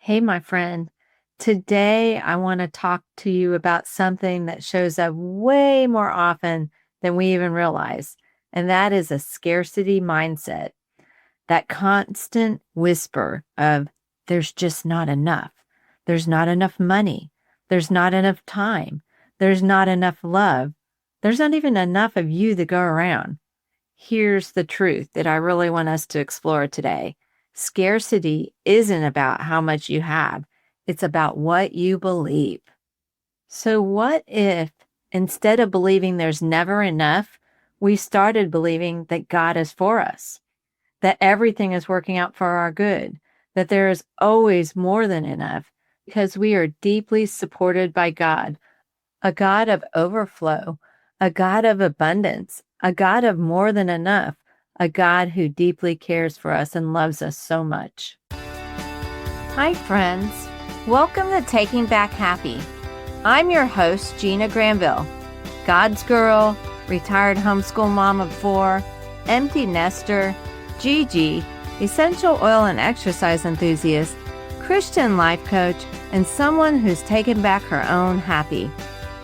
Hey, my friend. Today, I want to talk to you about something that shows up way more often than we even realize, and that is a scarcity mindset. That constant whisper of, there's just not enough. There's not enough money. There's not enough time. There's not enough love. There's not even enough of you to go around. Here's the truth that I really want us to explore today. Scarcity isn't about how much you have, it's about what you believe. So, what if instead of believing there's never enough, we started believing that God is for us, that everything is working out for our good, that there is always more than enough because we are deeply supported by God, a God of overflow, a God of abundance, a God of more than enough, a God who deeply cares for us and loves us so much. Hi, friends. Welcome to Taking Back Happy. I'm your host, Gina Granville, God's girl, retired homeschool mom of 4, empty nester, Gigi, essential oil and exercise enthusiast, Christian life coach, and someone who's taken back her own happy.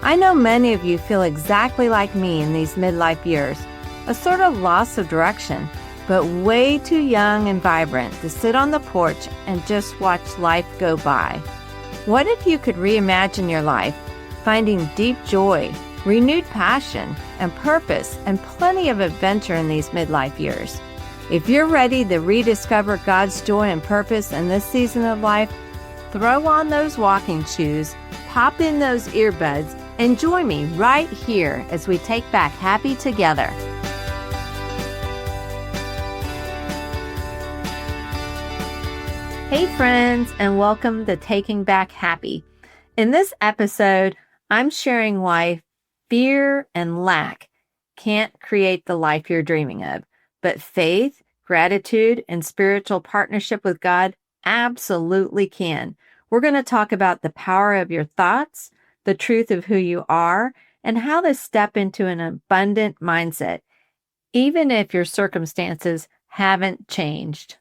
I know many of you feel exactly like me in these midlife years, a sort of loss of direction, but way too young and vibrant to sit on the porch and just watch life go by. What if you could reimagine your life, finding deep joy, renewed passion, and purpose, and plenty of adventure in these midlife years? If you're ready to rediscover God's joy and purpose in this season of life, throw on those walking shoes, pop in those earbuds, and join me right here as we take back happy together. Hey friends, and welcome to Taking Back Happy. In this episode, I'm sharing why fear and lack can't create the life you're dreaming of, but faith, gratitude, and spiritual partnership with God absolutely can. We're going to talk about the power of your thoughts, the truth of who you are, and how to step into an abundant mindset, even if your circumstances haven't changed.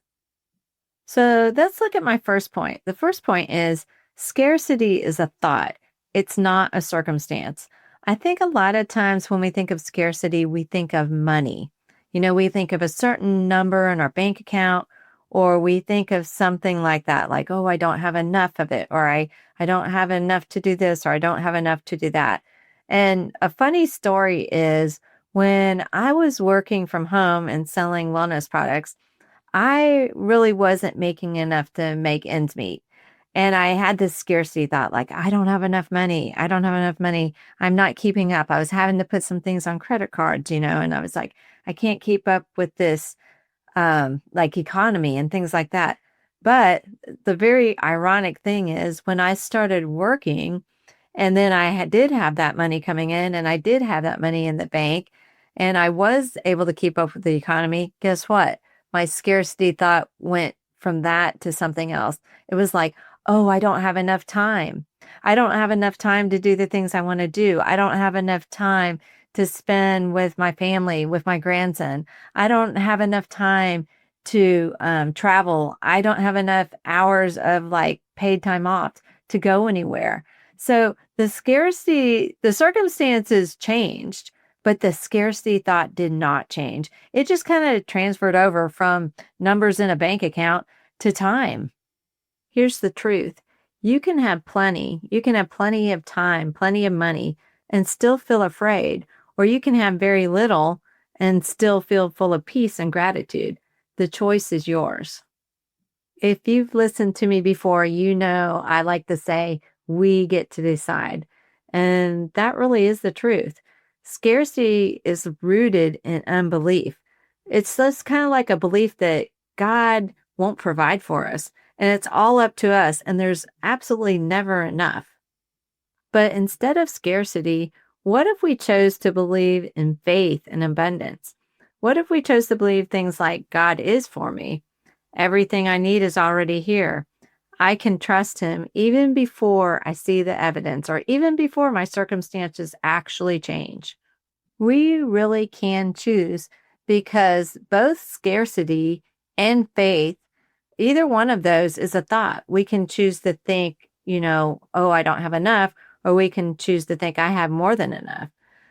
So let's look at my first point. The first point is scarcity is a thought. It's not a circumstance. I think a lot of times when we think of scarcity, we think of money. We think of a certain number in our bank account, or we think of something like that, like, oh, I don't have enough of it, or I don't have enough to do this, or I don't have enough to do that. And a funny story is when I was working from home and selling wellness products, I really wasn't making enough to make ends meet. And I had this scarcity thought, like, I don't have enough money. I don't have enough money. I'm not keeping up. I was having to put some things on credit cards, and I was like, I can't keep up with this like economy and things like that. But the very ironic thing is when I started working and then did have that money coming in and I did have that money in the bank and I was able to keep up with the economy, guess what? My scarcity thought went from that to something else. It was like, oh, I don't have enough time. I don't have enough time to do the things I want to do. I don't have enough time to spend with my family, with my grandson. I don't have enough time to travel. I don't have enough hours of paid time off to go anywhere. So the circumstances changed, but the scarcity thought did not change. It just kind of transferred over from numbers in a bank account to time. Here's the truth. You can have plenty. You can have plenty of time, plenty of money, and still feel afraid. Or you can have very little and still feel full of peace and gratitude. The choice is yours. If you've listened to me before, you know I like to say, we get to decide. And that really is the truth. Scarcity is rooted in unbelief. It's just kind of like a belief that God won't provide for us. And it's all up to us. And there's absolutely never enough. But instead of scarcity, what if we chose to believe in faith and abundance? What if we chose to believe things like God is for me? Everything I need is already here. I can trust him even before I see the evidence or even before my circumstances actually change. We really can choose because both scarcity and faith either one of those is a thought. We can choose to think, oh, I don't have enough, or we can choose to think I have more than enough.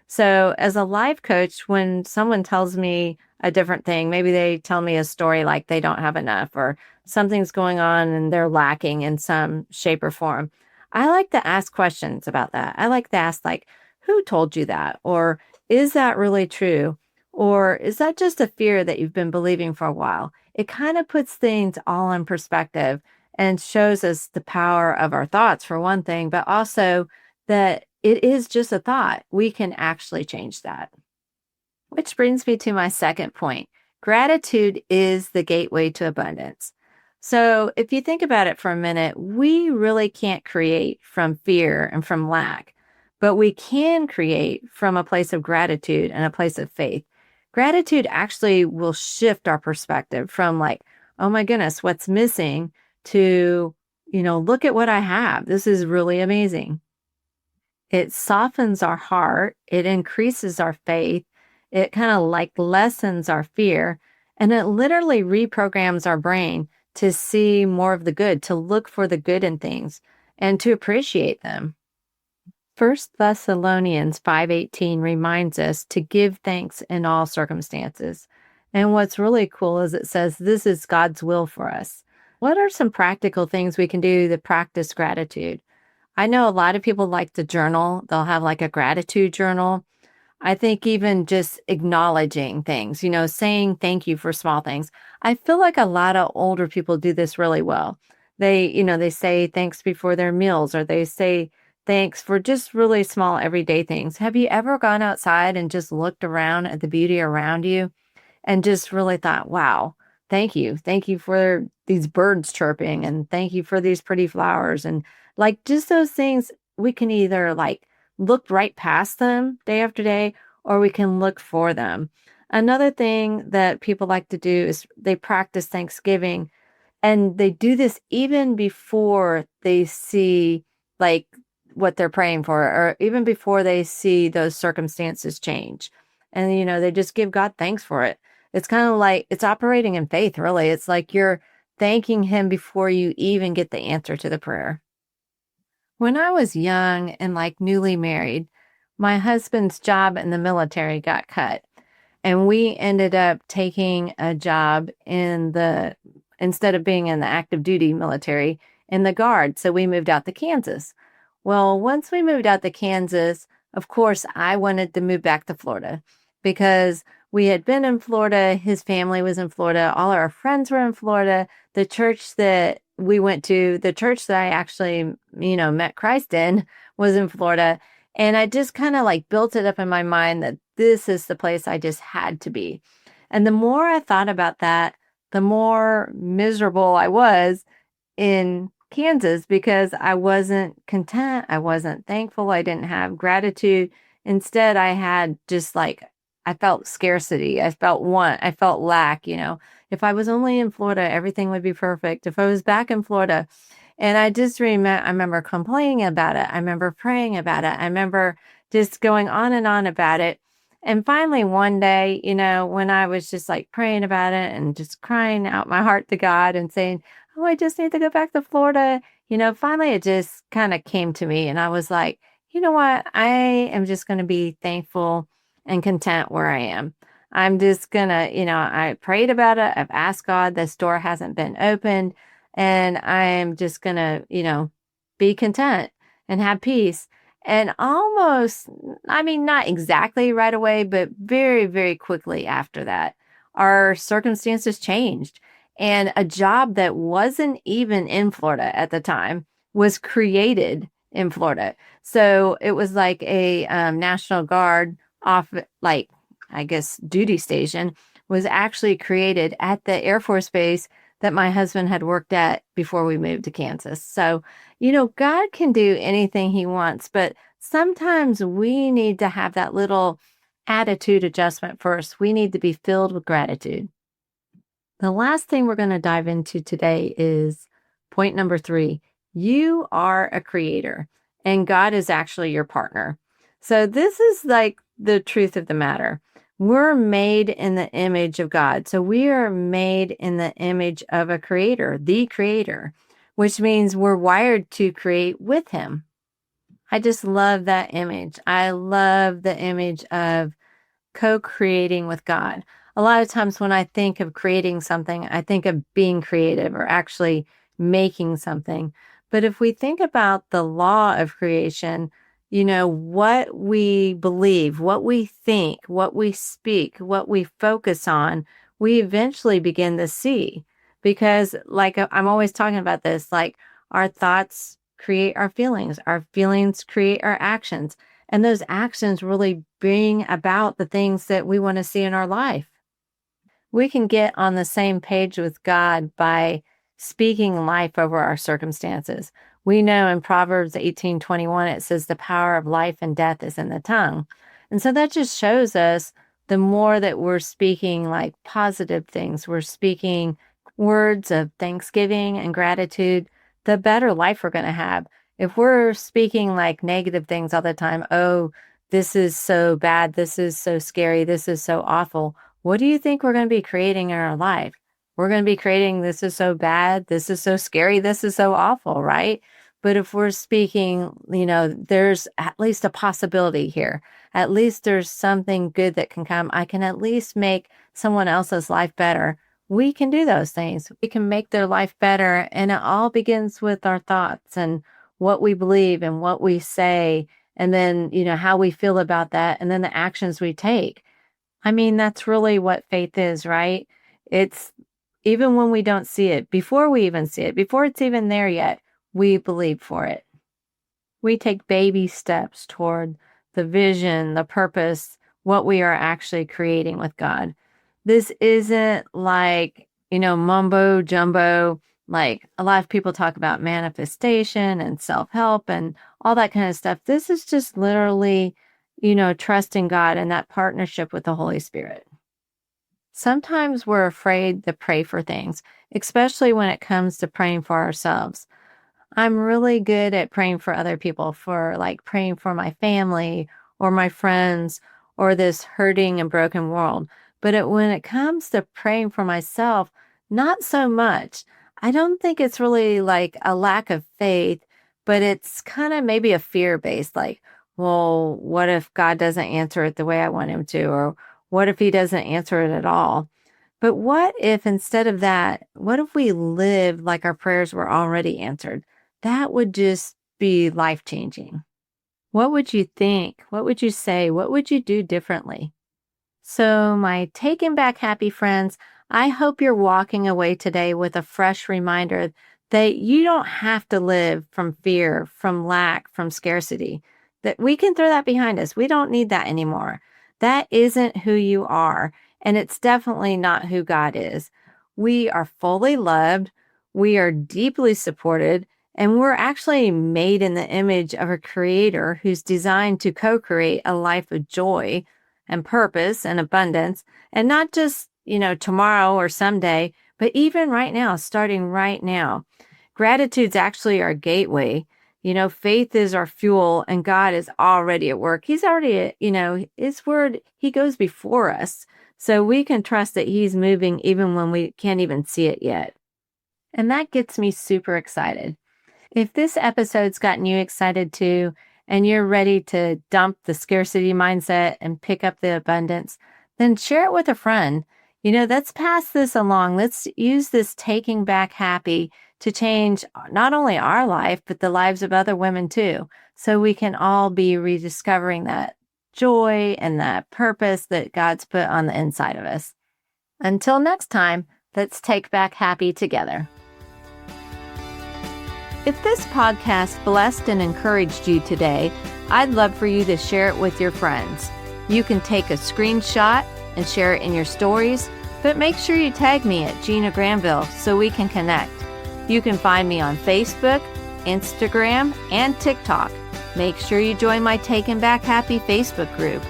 So, as a life coach, when someone tells me a different thing, maybe they tell me a story like they don't have enough or something's going on and they're lacking in some shape or form, I like to ask questions about that. I like to ask, like, who told you that? Or is that really true? Or is that just a fear that you've been believing for a while? It kind of puts things all in perspective and shows us the power of our thoughts, for one thing, but also that it is just a thought. We can actually change that. Which brings me to my second point. Gratitude is the gateway to abundance. So, if you think about it for a minute, we really can't create from fear and from lack, but we can create from a place of gratitude and a place of faith. Gratitude actually will shift our perspective from, like, oh my goodness, what's missing, to, look at what I have. This is really amazing. It softens our heart, it increases our faith, it kind of like lessens our fear, and it literally reprograms our brain to see more of the good, to look for the good in things, and to appreciate them. First Thessalonians 5:18 reminds us to give thanks in all circumstances. And what's really cool is it says this is God's will for us. What are some practical things we can do to practice gratitude? I know a lot of people like to journal. They'll have like a gratitude journal. I think even just acknowledging things, saying thank you for small things. I feel like a lot of older people do this really well. They say thanks before their meals, or they say thanks for just really small everyday things. Have you ever gone outside and just looked around at the beauty around you and just really thought, wow, thank you. Thank you for these birds chirping, and thank you for these pretty flowers. And like just those things, we can either like look right past them day after day, or we can look for them. Another thing that people like to do is they practice Thanksgiving, and they do this even before they see like what they're praying for, or even before they see those circumstances change. And, they just give God thanks for it. It's kind of like it's operating in faith, really. It's like you're thanking Him before you even get the answer to the prayer. When I was young and like newly married, my husband's job in the military got cut. And we ended up taking a job instead of being in the active duty military, in the Guard. So we moved out to Kansas. Well, once we moved out to Kansas, of course, I wanted to move back to Florida because we had been in Florida. His family was in Florida. All our friends were in Florida. The church that we went to, the church that I actually, met Christ in, was in Florida. And I just kind of like built it up in my mind that this is the place I just had to be. And the more I thought about that, the more miserable I was in Kansas because I wasn't content. I wasn't thankful. I didn't have gratitude. Instead, I had just like, I felt scarcity. I felt want. I felt lack. If I was only in Florida, everything would be perfect. If I was back in Florida, and I remember complaining about it. I remember praying about it. I remember just going on and on about it. And finally, one day, when I was just like praying about it and just crying out my heart to God and saying, oh, I just need to go back to Florida. Finally, it just kind of came to me. And I was like, you know what? I am just going to be thankful and content where I am. I'm just going to, I prayed about it. I've asked God. This door hasn't been opened. And I'm just going to, be content and have peace. And almost, I mean, not exactly right away, but very, very quickly after that, our circumstances changed. And a job that wasn't even in Florida at the time was created in Florida. So it was like a National Guard off, like, I guess, duty station was actually created at the Air Force Base that my husband had worked at before we moved to Kansas. So, God can do anything He wants, but sometimes we need to have that little attitude adjustment first. We need to be filled with gratitude. The last thing we're going to dive into today is point number 3. You are a creator, and God is actually your partner. So this is like the truth of the matter. We're made in the image of God. So we are made in the image of a creator, the creator, which means we're wired to create with him. I just love that image. I love the image of co-creating with God. A lot of times when I think of creating something, I think of being creative or actually making something. But if we think about the law of creation, what we believe, what we think, what we speak, what we focus on, we eventually begin to see. Because like I'm always talking about this, like our thoughts create our feelings create our actions. And those actions really bring about the things that we want to see in our life. We can get on the same page with God by speaking life over our circumstances. We know in Proverbs 18:21, it says the power of life and death is in the tongue. And so that just shows us the more that we're speaking like positive things, we're speaking words of thanksgiving and gratitude, the better life we're going to have. If we're speaking like negative things all the time, oh, this is so bad, this is so scary, this is so awful, what do you think we're going to be creating in our life? We're going to be creating, this is so bad, this is so scary, this is so awful, right? But if we're speaking, there's at least a possibility here. At least there's something good that can come. I can at least make someone else's life better. We can do those things. We can make their life better. And it all begins with our thoughts and what we believe and what we say. And then, how we feel about that. And then the actions we take. I mean, that's really what faith is, right? It's even when we don't see it, before we even see it, before it's even there yet, we believe for it. We take baby steps toward the vision, the purpose, what we are actually creating with God. This isn't like, mumbo jumbo. Like a lot of people talk about manifestation and self-help and all that kind of stuff. This is just literally, trusting God and that partnership with the Holy Spirit. Sometimes we're afraid to pray for things, especially when it comes to praying for ourselves. I'm really good at praying for other people, for like praying for my family or my friends or this hurting and broken world. But when it comes to praying for myself, not so much. I don't think it's really like a lack of faith, but it's kind of maybe a fear-based, like, well, what if God doesn't answer it the way I want him to? Or what if he doesn't answer it at all? But what if instead of that, what if we lived like our prayers were already answered? That would just be life-changing. What would you think? What would you say? What would you do differently? So, my Taken Back Happy friends, I hope you're walking away today with a fresh reminder that you don't have to live from fear, from lack, from scarcity. That we can throw that behind us. We don't need that anymore. That isn't who you are, and it's definitely not who God is. We are fully loved, we are deeply supported, and we're actually made in the image of a creator who's designed to co-create a life of joy and purpose and abundance, and not just, tomorrow or someday, but even right now, starting right now. Gratitude's actually our gateway. Faith is our fuel, and God is already at work. He's already, his word, he goes before us. So we can trust that he's moving even when we can't even see it yet. And that gets me super excited. If this episode's gotten you excited too, and you're ready to dump the scarcity mindset and pick up the abundance, then share it with a friend. Let's pass this along. Let's use this Taking Back Happy to change not only our life, but the lives of other women too. So we can all be rediscovering that joy and that purpose that God's put on the inside of us. Until next time, let's take back happy together. If this podcast blessed and encouraged you today, I'd love for you to share it with your friends. You can take a screenshot and share it in your stories, but make sure you tag me at Gina Granville so we can connect. You can find me on Facebook, Instagram, and TikTok. Make sure you join my Taken Back Happy Facebook group.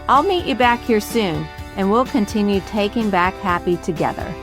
I'll meet you back here soon, and we'll continue taking back happy together.